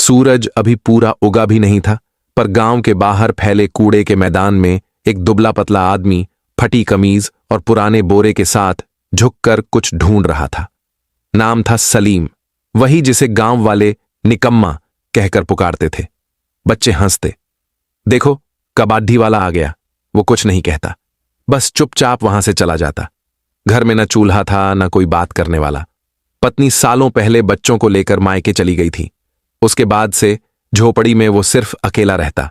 सूरज अभी पूरा उगा भी नहीं था, पर गांव के बाहर फैले कूड़े के मैदान में एक दुबला पतला आदमी फटी कमीज और पुराने बोरे के साथ झुककर कुछ ढूंढ रहा था। नाम था सलीम, वही जिसे गांव वाले निकम्मा कहकर पुकारते थे। बच्चे हंसते। देखो, कबाड्डी वाला आ गया। वो कुछ नहीं कहता, बस चुपचाप वहां से चला जाता। घर में न चूल्हा था, न कोई बात करने वाला। पत्नी सालों पहले बच्चों को लेकर मायके चली गई थी। उसके बाद से झोपड़ी में वो सिर्फ अकेला रहता।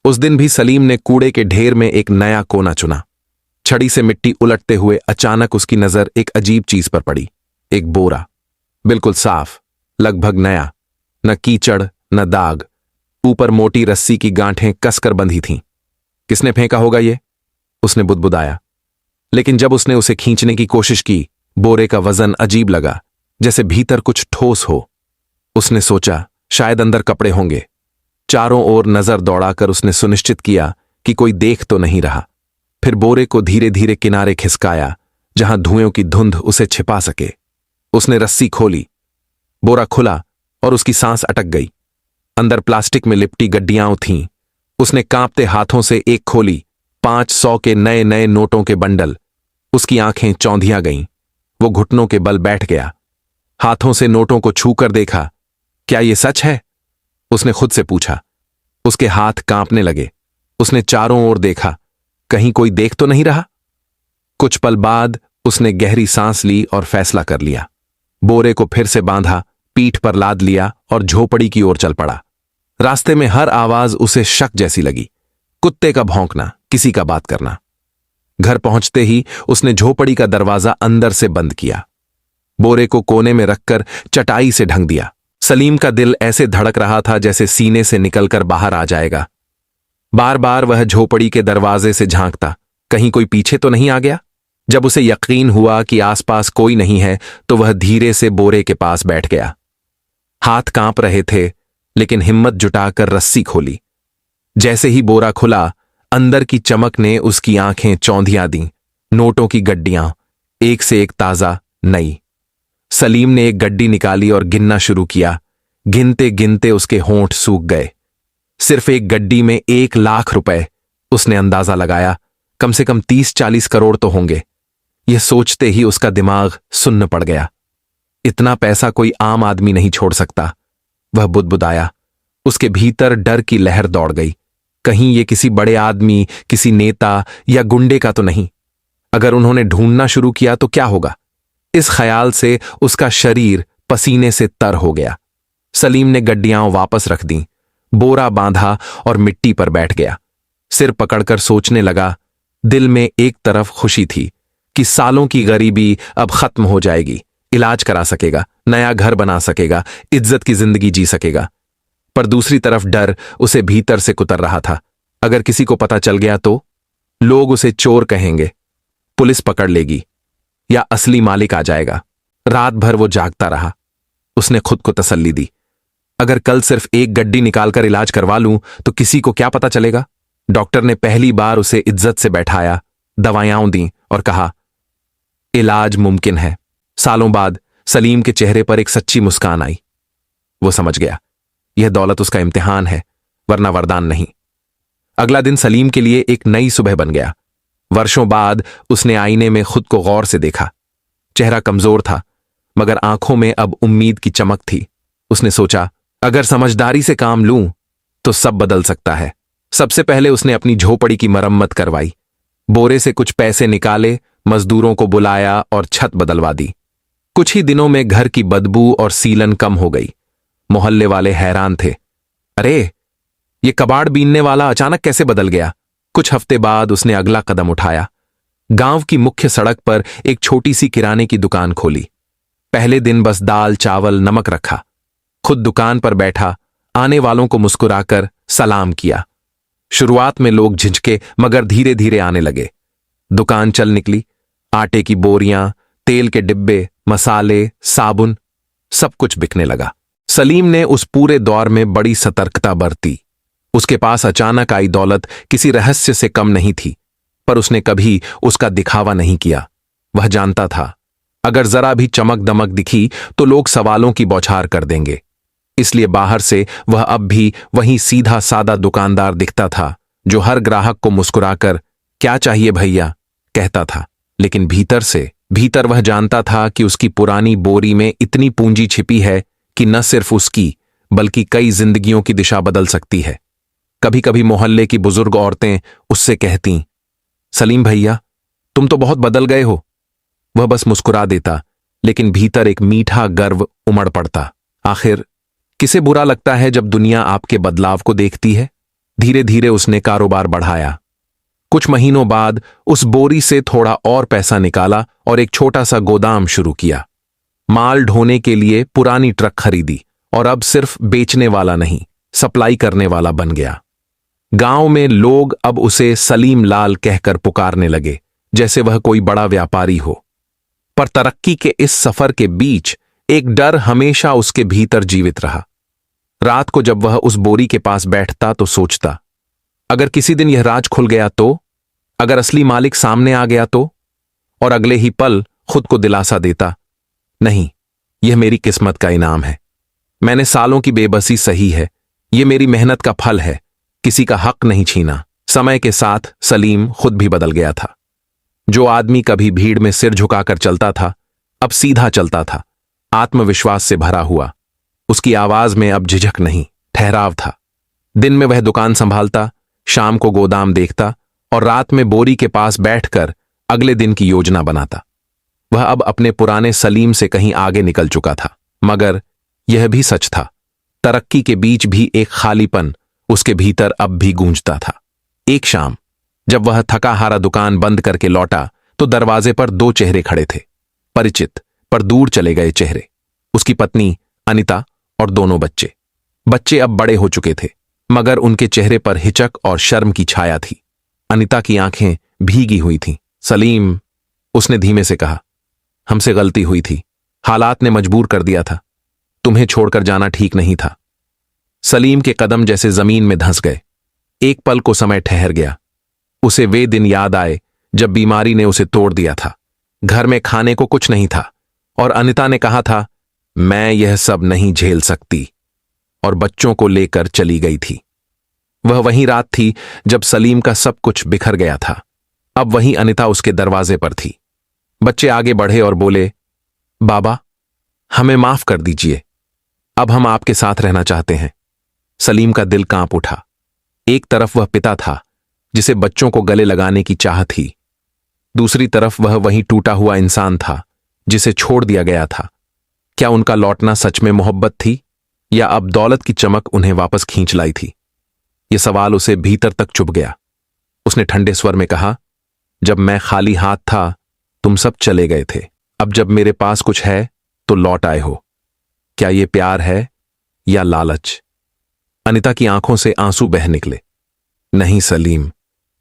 उस दिन भी सलीम ने कूड़े के ढेर में एक नया कोना चुना। छड़ी से मिट्टी उलटते हुए अचानक उसकी नजर एक अजीब चीज पर पड़ी। एक बोरा, बिल्कुल साफ, लगभग नया, न कीचड़ न दाग। ऊपर मोटी रस्सी की गांठें कसकर बंधी थीं। किसने फेंका होगा ये? उसने बुदबुदाया। लेकिन जब उसने उसे खींचने की कोशिश की, बोरे का वजन अजीब लगा, जैसे भीतर कुछ ठोस हो। उसने सोचा शायद अंदर कपड़े होंगे। चारों ओर नजर दौड़ाकर उसने सुनिश्चित किया कि कोई देख तो नहीं रहा। फिर बोरे को धीरे धीरे किनारे खिसकाया, जहां धुएं की धुंध उसे छिपा सके। उसने रस्सी खोली। बोरा खुला और उसकी सांस अटक गई। अंदर प्लास्टिक में लिपटी गड्डियां थीं। उसने कांपते हाथों से एक खोली। 500 के नए नए नोटों के बंडल। उसकी आंखें चौंधियां गईं। वो घुटनों के बल बैठ गया। हाथों से नोटों को छूकर देखा। क्या ये सच है? उसने खुद से पूछा। उसके हाथ कांपने लगे। उसने चारों ओर देखा, कहीं कोई देख तो नहीं रहा। कुछ पल बाद उसने गहरी सांस ली और फैसला कर लिया। बोरे को फिर से बांधा, पीठ पर लाद लिया और झोपड़ी की ओर चल पड़ा। रास्ते में हर आवाज उसे शक जैसी लगी। कुत्ते का भौंकना, किसी का बात करना। घर पहुंचते ही उसने झोपड़ी का दरवाजा अंदर से बंद किया। बोरे को कोने में रखकर चटाई से ढंक दिया। सलीम का दिल ऐसे धड़क रहा था जैसे सीने से निकलकर बाहर आ जाएगा। बार बार वह झोपड़ी के दरवाजे से झांकता, कहीं कोई पीछे तो नहीं आ गया। जब उसे यकीन हुआ कि आसपास कोई नहीं है, तो वह धीरे से बोरे के पास बैठ गया। हाथ कांप रहे थे, लेकिन हिम्मत जुटाकर रस्सी खोली। जैसे ही बोरा खुला, अंदर की चमक ने उसकी आंखें चौंधिया दी। नोटों की गड्डियां, एक से एक ताजा, नई। सलीम ने एक गड्डी निकाली और गिनना शुरू किया। गिनते गिनते उसके होंठ सूख गए। सिर्फ एक गड्डी में 1 लाख रुपए। उसने अंदाजा लगाया, कम से कम 30-40 करोड़ तो होंगे। यह सोचते ही उसका दिमाग सुन्न पड़ गया। इतना पैसा कोई आम आदमी नहीं छोड़ सकता। वह बुदबुदाया। उसके भीतर डर की लहर दौड़ गई। कहीं ये किसी बड़े आदमी, किसी नेता या गुंडे का तो नहीं। अगर उन्होंने ढूंढना शुरू किया तो क्या होगा? इस ख्याल से उसका शरीर पसीने से तर हो गया। सलीम ने गड्डियां वापस रख दी, बोरा बांधा और मिट्टी पर बैठ गया। सिर पकड़कर सोचने लगा। दिल में एक तरफ खुशी थी कि सालों की गरीबी अब खत्म हो जाएगी, इलाज करा सकेगा, नया घर बना सकेगा, इज्जत की जिंदगी जी सकेगा। पर दूसरी तरफ डर उसे भीतर से कुतर रहा था। अगर किसी को पता चल गया तो लोग उसे चोर कहेंगे, पुलिस पकड़ लेगी, या असली मालिक आ जाएगा। रात भर वो जागता रहा। उसने खुद को तसल्ली दी, अगर कल सिर्फ एक गड्डी निकालकर इलाज करवा लूं तो किसी को क्या पता चलेगा। डॉक्टर ने पहली बार उसे इज्जत से बैठाया, दवाइयां दी और कहा, इलाज मुमकिन है। सालों बाद सलीम के चेहरे पर एक सच्ची मुस्कान आई। वो समझ गया, यह दौलत उसका इम्तिहान है, वरना वरदान नहीं। अगला दिन सलीम के लिए एक नई सुबह बन गया। वर्षों बाद उसने आईने में खुद को गौर से देखा। चेहरा कमजोर था, मगर आंखों में अब उम्मीद की चमक थी। उसने सोचा, अगर समझदारी से काम लूं तो सब बदल सकता है। सबसे पहले उसने अपनी झोपड़ी की मरम्मत करवाई। बोरे से कुछ पैसे निकाले, मजदूरों को बुलाया और छत बदलवा दी। कुछ ही दिनों में घर की बदबू और सीलन कम हो गई। मोहल्ले वाले हैरान थे, अरे ये कबाड़ बीनने वाला अचानक कैसे बदल गया। कुछ हफ्ते बाद उसने अगला कदम उठाया। गांव की मुख्य सड़क पर एक छोटी सी किराने की दुकान खोली। पहले दिन बस दाल, चावल, नमक रखा। खुद दुकान पर बैठा, आने वालों को मुस्कुराकर सलाम किया। शुरुआत में लोग झिझके, मगर धीरे धीरे आने लगे। दुकान चल निकली। आटे की बोरियां, तेल के डिब्बे, मसाले, साबुन, सब कुछ बिकने लगा। सलीम ने उस पूरे दौर में बड़ी सतर्कता बरती। उसके पास अचानक आई दौलत किसी रहस्य से कम नहीं थी, पर उसने कभी उसका दिखावा नहीं किया। वह जानता था, अगर जरा भी चमक दमक दिखी तो लोग सवालों की बौछार कर देंगे। इसलिए बाहर से वह अब भी वही सीधा सादा दुकानदार दिखता था जो हर ग्राहक को मुस्कुराकर क्या चाहिए भैया कहता था। लेकिन भीतर वह जानता था कि उसकी पुरानी बोरी में इतनी पूंजी छिपी है कि न सिर्फ उसकी बल्कि कई जिंदगियों की दिशा बदल सकती है। कभी कभी मोहल्ले की बुजुर्ग औरतें उससे कहती, सलीम भैया तुम तो बहुत बदल गए हो। वह बस मुस्कुरा देता, लेकिन भीतर एक मीठा गर्व उमड़ पड़ता। आखिर किसे बुरा लगता है जब दुनिया आपके बदलाव को देखती है। धीरे धीरे उसने कारोबार बढ़ाया। कुछ महीनों बाद उस बोरी से थोड़ा और पैसा निकाला और एक छोटा सा गोदाम शुरू किया। माल ढोने के लिए पुरानी ट्रक खरीदी और अब सिर्फ बेचने वाला नहीं, सप्लाई करने वाला बन गया। गांव में लोग अब उसे सलीम लाल कहकर पुकारने लगे, जैसे वह कोई बड़ा व्यापारी हो। पर तरक्की के इस सफर के बीच एक डर हमेशा उसके भीतर जीवित रहा। रात को जब वह उस बोरी के पास बैठता तो सोचता, अगर किसी दिन यह राज खुल गया तो, अगर असली मालिक सामने आ गया तो। और अगले ही पल खुद को दिलासा देता, नहीं, यह मेरी किस्मत का इनाम है। मैंने सालों की बेबसी सही है, यह मेरी मेहनत का फल है, किसी का हक नहीं छीना। समय के साथ सलीम खुद भी बदल गया था। जो आदमी कभी भीड़ में सिर झुकाकर चलता था, अब सीधा चलता था, आत्मविश्वास से भरा हुआ। उसकी आवाज में अब झिझक नहीं, ठहराव था। दिन में वह दुकान संभालता, शाम को गोदाम देखता और रात में बोरी के पास बैठकर अगले दिन की योजना बनाता। वह अब अपने पुराने सलीम से कहीं आगे निकल चुका था, मगर यह भी सच था, तरक्की के बीच भी एक खालीपन उसके भीतर अब भी गूंजता था। एक शाम जब वह थका हारा दुकान बंद करके लौटा तो दरवाजे पर दो चेहरे खड़े थे, परिचित पर दूर चले गए चेहरे। उसकी पत्नी अनिता और दोनों बच्चे। बच्चे अब बड़े हो चुके थे, मगर उनके चेहरे पर हिचक और शर्म की छाया थी। अनिता की आंखें भीगी हुई थीं। सलीम, उसने धीमे से कहा, हमसे गलती हुई थी, हालात ने मजबूर कर दिया था, तुम्हें छोड़कर जाना ठीक नहीं था। सलीम के कदम जैसे जमीन में धंस गए। एक पल को समय ठहर गया। उसे वे दिन याद आए जब बीमारी ने उसे तोड़ दिया था। घर में खाने को कुछ नहीं था और अनिता ने कहा था, मैं यह सब नहीं झेल सकती, और बच्चों को लेकर चली गई थी। वह वही रात थी जब सलीम का सब कुछ बिखर गया था। अब वही अनिता उसके दरवाजे पर थी। बच्चे आगे बढ़े और बोले, बाबा, हमें माफ कर दीजिए, अब हम आपके साथ रहना चाहते हैं। सलीम का दिल कांप उठा। एक तरफ वह पिता था जिसे बच्चों को गले लगाने की चाह थी, दूसरी तरफ वह वही टूटा हुआ इंसान था जिसे छोड़ दिया गया था। क्या उनका लौटना सच में मोहब्बत थी, या अब दौलत की चमक उन्हें वापस खींच लाई थी? यह सवाल उसे भीतर तक चुभ गया। उसने ठंडे स्वर में कहा, जब मैं खाली हाथ था तुम सब चले गए थे, अब जब मेरे पास कुछ है तो लौट आए हो। क्या यह प्यार है या लालच? अनिता की आंखों से आंसू बह निकले। नहीं सलीम,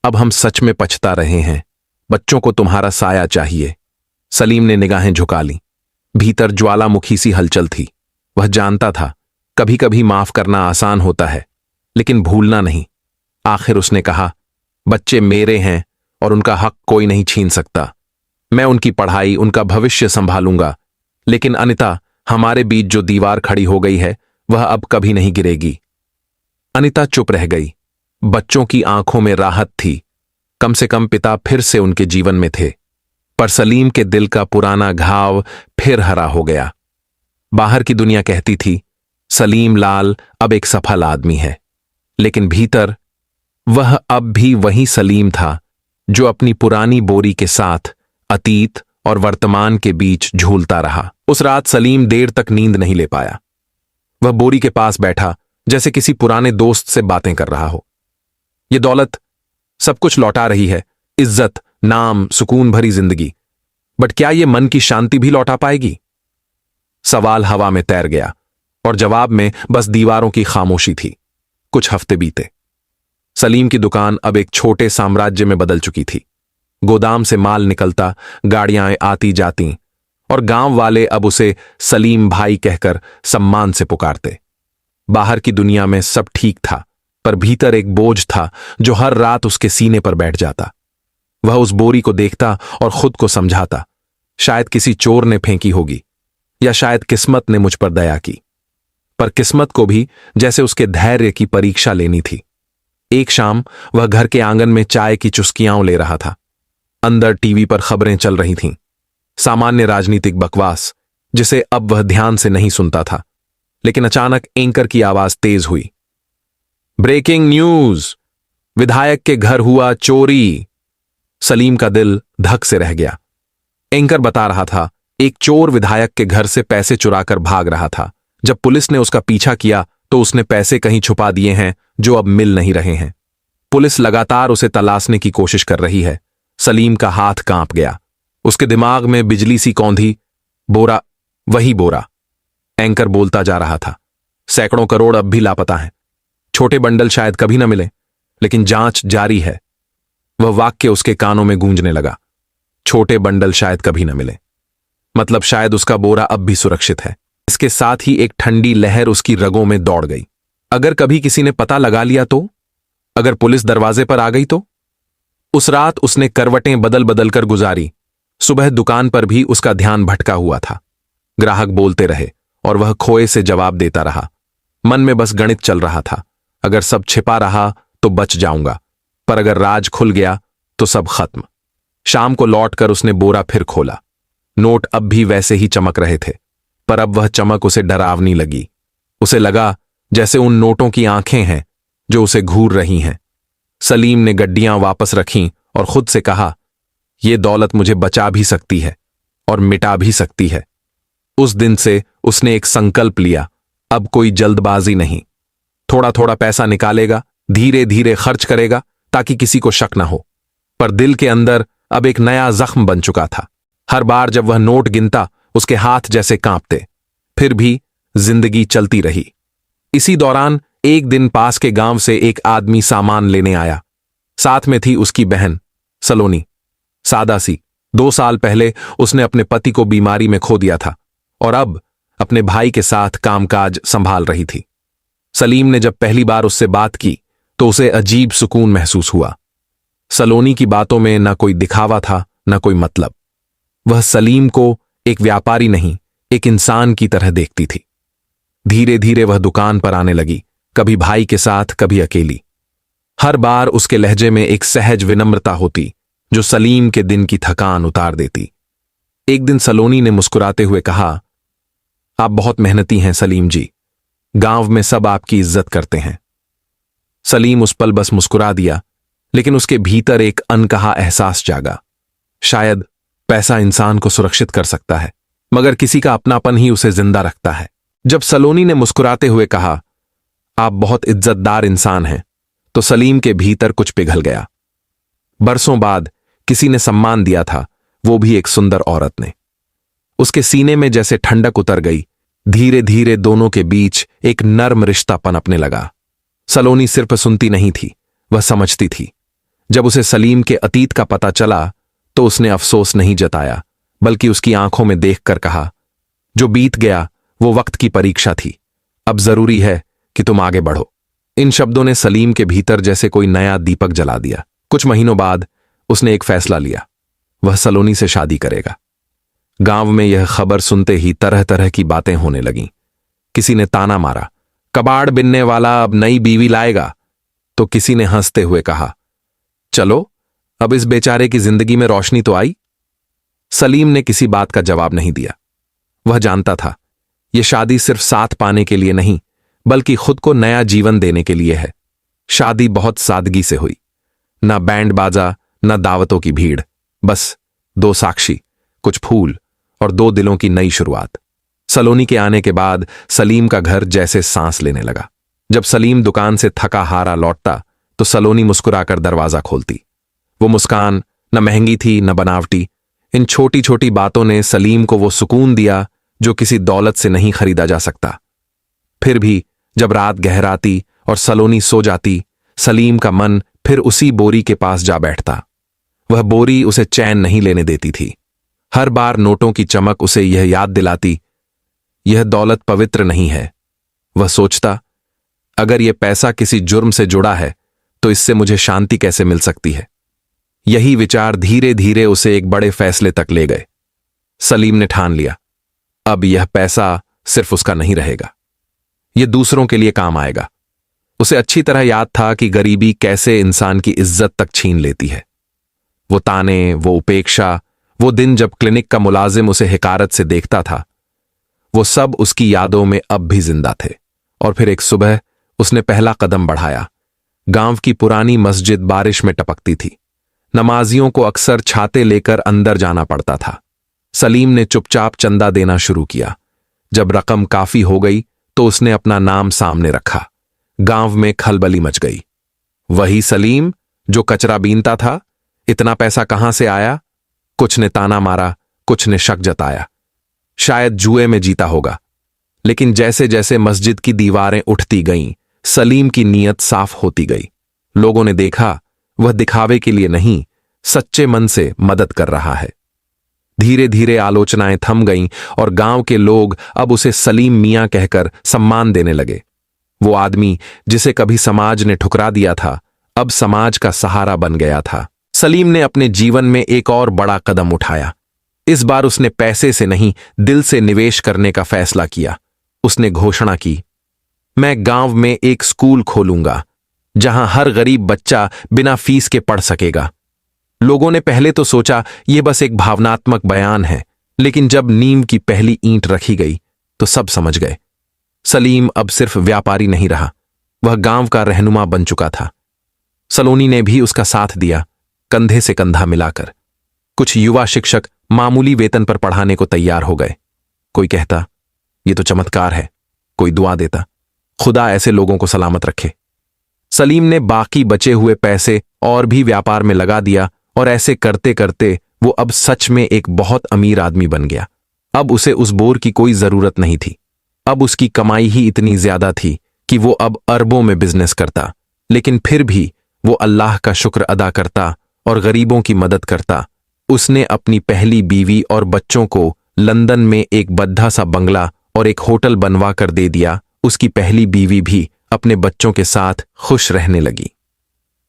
अब हम सच में पछता रहे हैं, बच्चों को तुम्हारा साया चाहिए। सलीम ने निगाहें झुका ली। भीतर ज्वालामुखी सी हलचल थी। वह जानता था कभी कभी माफ करना आसान होता है, लेकिन भूलना नहीं। आखिर उसने कहा, बच्चे मेरे हैं और उनका हक कोई नहीं छीन सकता। मैं उनकी पढ़ाई, उनका भविष्य संभालूंगा। लेकिन अनिता, हमारे बीच जो दीवार खड़ी हो गई है वह अब कभी नहीं गिरेगी। अनिता चुप रह गई। बच्चों की आंखों में राहत थी, कम से कम पिता फिर से उनके जीवन में थे। पर सलीम के दिल का पुराना घाव फिर हरा हो गया। बाहर की दुनिया कहती थी, सलीम लाल अब एक सफल आदमी है, लेकिन भीतर वह अब भी वही सलीम था जो अपनी पुरानी बोरी के साथ अतीत और वर्तमान के बीच झूलता रहा। उस रात सलीम देर तक नींद नहीं ले पाया। वह बोरी के पास बैठा जैसे किसी पुराने दोस्त से बातें कर रहा हो। यह दौलत सब कुछ लौटा रही है, इज्जत, नाम, सुकून भरी जिंदगी, बट क्या यह मन की शांति भी लौटा पाएगी? सवाल हवा में तैर गया और जवाब में बस दीवारों की खामोशी थी। कुछ हफ्ते बीते। सलीम की दुकान अब एक छोटे साम्राज्य में बदल चुकी थी। गोदाम से माल निकलता, गाड़ियां आती जाती, और गांव वाले अब उसे सलीम भाई कहकर सम्मान से पुकारते। बाहर की दुनिया में सब ठीक था, पर भीतर एक बोझ था जो हर रात उसके सीने पर बैठ जाता। वह उस बोरी को देखता और खुद को समझाता, शायद किसी चोर ने फेंकी होगी, या शायद किस्मत ने मुझ पर दया की। पर किस्मत को भी जैसे उसके धैर्य की परीक्षा लेनी थी। एक शाम वह घर के आंगन में चाय की चुस्कियां ले रहा था। अंदर टीवी पर खबरें चल रही थीं, सामान्य राजनीतिक बकवास जिसे अब वह ध्यान से नहीं सुनता था। लेकिन अचानक एंकर की आवाज तेज हुई। ब्रेकिंग न्यूज, विधायक के घर हुआ चोरी। सलीम का दिल धक से रह गया। एंकर बता रहा था एक चोर विधायक के घर से पैसे चुराकर भाग रहा था। जब पुलिस ने उसका पीछा किया तो उसने पैसे कहीं छुपा दिए हैं जो अब मिल नहीं रहे हैं। पुलिस लगातार उसे तलाशने की कोशिश कर रही है। सलीम का हाथ कांप गया। उसके दिमाग में बिजली सी कौंधी। बोरा, वही बोरा। एंकर बोलता जा रहा था। सैकड़ों करोड़ अब भी लापता हैं। छोटे बंडल शायद कभी न मिले, लेकिन जांच जारी है। वह वाक्य उसके कानों में गूंजने लगा। छोटे बंडल शायद कभी न मिले, मतलब शायद उसका बोरा अब भी सुरक्षित है। इसके साथ ही एक ठंडी लहर उसकी रगों में दौड़ गई। अगर कभी किसी ने पता लगा लिया तो? अगर पुलिस दरवाजे पर आ गई तो? उस रात उसने करवटें बदल बदल कर गुजारी। सुबह दुकान पर भी उसका ध्यान भटका हुआ था। ग्राहक बोलते रहे और वह खोए से जवाब देता रहा। मन में बस गणित चल रहा था। अगर सब छिपा रहा तो बच जाऊंगा, पर अगर राज खुल गया तो सब खत्म। शाम को लौटकर उसने बोरा फिर खोला। नोट अब भी वैसे ही चमक रहे थे, पर अब वह चमक उसे डरावनी लगी। उसे लगा जैसे उन नोटों की आंखें हैं जो उसे घूर रही हैं। सलीम ने गड्डियां वापस रखीं और खुद से कहा, यह दौलत मुझे बचा भी सकती है और मिटा भी सकती है। उस दिन से उसने एक संकल्प लिया, अब कोई जल्दबाजी नहीं। थोड़ा थोड़ा पैसा निकालेगा, धीरे धीरे खर्च करेगा ताकि किसी को शक न हो। पर दिल के अंदर अब एक नया जख्म बन चुका था। हर बार जब वह नोट गिनता उसके हाथ जैसे कांपते। फिर भी जिंदगी चलती रही। इसी दौरान एक दिन पास के गांव से एक आदमी सामान लेने आया। साथ में थी उसकी बहन सलोनी, सादा सी। 2 साल पहले उसने अपने पति को बीमारी में खो दिया था और अब अपने भाई के साथ कामकाज संभाल रही थी। सलीम ने जब पहली बार उससे बात की तो उसे अजीब सुकून महसूस हुआ। सलोनी की बातों में न कोई दिखावा था, न कोई मतलब। वह सलीम को एक व्यापारी नहीं, एक इंसान की तरह देखती थी। धीरे धीरे वह दुकान पर आने लगी, कभी भाई के साथ, कभी अकेली। हर बार उसके लहजे में एक सहज विनम्रता होती जो सलीम के दिन की थकान उतार देती। एक दिन सलोनी ने मुस्कुराते हुए कहा, आप बहुत मेहनती हैं सलीम जी, गांव में सब आपकी इज्जत करते हैं। सलीम उस पल बस मुस्कुरा दिया, लेकिन उसके भीतर एक अनकहा एहसास जागा। शायद पैसा इंसान को सुरक्षित कर सकता है, मगर किसी का अपनापन ही उसे जिंदा रखता है। जब सलोनी ने मुस्कुराते हुए कहा, आप बहुत इज्जतदार इंसान हैं, तो सलीम के भीतर कुछ पिघल गया। बरसों बाद किसी ने सम्मान दिया था, वो भी एक सुंदर औरत ने। उसके सीने में जैसे ठंडक उतर गई। धीरे धीरे दोनों के बीच एक नर्म रिश्ता पनपने लगा। सलोनी सिर्फ सुनती नहीं थी, वह समझती थी। जब उसे सलीम के अतीत का पता चला तो उसने अफसोस नहीं जताया, बल्कि उसकी आंखों में देखकर कहा, जो बीत गया वो वक्त की परीक्षा थी, अब जरूरी है कि तुम आगे बढ़ो। इन शब्दों ने सलीम के भीतर जैसे कोई नया दीपक जला दिया। कुछ महीनों बाद उसने एक फैसला लिया, वह सलोनी से शादी करेगा। गांव में यह खबर सुनते ही तरह तरह की बातें होने लगीं। किसी ने ताना मारा, कबाड़ बिनने वाला अब नई बीवी लाएगा, तो किसी ने हंसते हुए कहा, चलो अब इस बेचारे की जिंदगी में रोशनी तो आई। सलीम ने किसी बात का जवाब नहीं दिया। वह जानता था यह शादी सिर्फ साथ पाने के लिए नहीं, बल्कि खुद को नया जीवन देने के लिए है। शादी बहुत सादगी से हुई, ना बैंड बाजा, ना दावतों की भीड़, बस 2 साक्षी, कुछ फूल और 2 दिलों की नई शुरुआत। सलोनी के आने के बाद सलीम का घर जैसे सांस लेने लगा। जब सलीम दुकान से थका हारा लौटता तो सलोनी मुस्कुराकर दरवाजा खोलती। वो मुस्कान न महंगी थी न बनावटी। इन छोटी छोटी बातों ने सलीम को वो सुकून दिया जो किसी दौलत से नहीं खरीदा जा सकता। फिर भी जब रात गहराती और सलोनी सो जाती, सलीम का मन फिर उसी बोरी के पास जा बैठता। वह बोरी उसे चैन नहीं लेने देती थी। हर बार नोटों की चमक उसे यह याद दिलाती, यह दौलत पवित्र नहीं है। वह सोचता, अगर यह पैसा किसी जुर्म से जुड़ा है तो इससे मुझे शांति कैसे मिल सकती है। यही विचार धीरे धीरे उसे एक बड़े फैसले तक ले गए। सलीम ने ठान लिया, अब यह पैसा सिर्फ उसका नहीं रहेगा, ये दूसरों के लिए काम आएगा। उसे अच्छी तरह याद था कि गरीबी कैसे इंसान की इज्जत तक छीन लेती है। वो ताने, वो उपेक्षा, वो दिन जब क्लिनिक का मुलाजिम उसे हिकारत से देखता था, वो सब उसकी यादों में अब भी जिंदा थे। और फिर एक सुबह उसने पहला कदम बढ़ाया। गांव की पुरानी मस्जिद बारिश में टपकती थी। नमाजियों को अक्सर छाते लेकर अंदर जाना पड़ता था। सलीम ने चुपचाप चंदा देना शुरू किया। जब रकम काफी हो गई तो उसने अपना नाम सामने रखा। गांव में खलबली मच गई। वही सलीम जो कचरा बीनता था, इतना पैसा कहां से आया? कुछ ने ताना मारा, कुछ ने शक जताया, शायद जुए में जीता होगा। लेकिन जैसे जैसे मस्जिद की दीवारें उठती गईं, सलीम की नीयत साफ होती गई। लोगों ने देखा वह दिखावे के लिए नहीं, सच्चे मन से मदद कर रहा है। धीरे धीरे आलोचनाएं थम गईं और गांव के लोग अब उसे सलीम मियां कहकर सम्मान देने लगे। वो आदमी जिसे कभी समाज ने ठुकरा दिया था, अब समाज का सहारा बन गया था। सलीम ने अपने जीवन में एक और बड़ा कदम उठाया। इस बार उसने पैसे से नहीं, दिल से निवेश करने का फैसला किया। उसने घोषणा की, मैं गांव में एक स्कूल खोलूंगा जहां हर गरीब बच्चा बिना फीस के पढ़ सकेगा। लोगों ने पहले तो सोचा यह बस एक भावनात्मक बयान है, लेकिन जब नींव की पहली ईंट रखी गई तो सब समझ गए। सलीम अब सिर्फ व्यापारी नहीं रहा, वह गांव का रहनुमा बन चुका था। सलोनी ने भी उसका साथ दिया, कंधे से कंधा मिलाकर। कुछ युवा शिक्षक मामूली वेतन पर पढ़ाने को तैयार हो गए। कोई कहता यह तो चमत्कार है, कोई दुआ देता खुदा ऐसे लोगों को सलामत रखे। सलीम ने बाकी बचे हुए पैसे और भी व्यापार में लगा दिया और ऐसे करते करते वो अब सच में एक बहुत अमीर आदमी बन गया। अब उसे उस बोर की कोई जरूरत नहीं थी। अब उसकी कमाई ही इतनी ज्यादा थी कि वो अब अरबों में बिजनेस करता, लेकिन फिर भी वो अल्लाह का शुक्र अदा करता और गरीबों की मदद करता। उसने अपनी पहली बीवी और बच्चों को लंदन में एक बद्धा सा बंगला और एक होटल बनवा कर दे दिया। उसकी पहली बीवी भी अपने बच्चों के साथ खुश रहने लगी।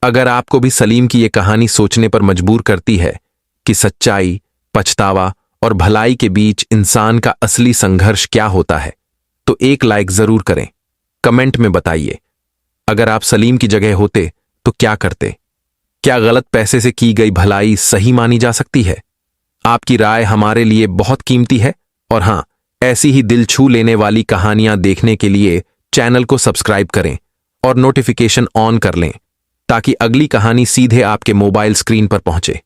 अगर आपको भी सलीम की ये कहानी सोचने पर मजबूर करती है कि सच्चाई, पछतावा और भलाई के बीच इंसान का असली संघर्ष क्या होता है, तो एक लाइक जरूर करें। कमेंट में बताइए, अगर आप सलीम की जगह होते तो क्या करते? क्या गलत पैसे से की गई भलाई सही मानी जा सकती है? आपकी राय हमारे लिए बहुत कीमती है। और हां, ऐसी ही दिल छू लेने वाली कहानियां देखने के लिए चैनल को सब्सक्राइब करें और नोटिफिकेशन ऑन कर लें ताकि अगली कहानी सीधे आपके मोबाइल स्क्रीन पर पहुंचे।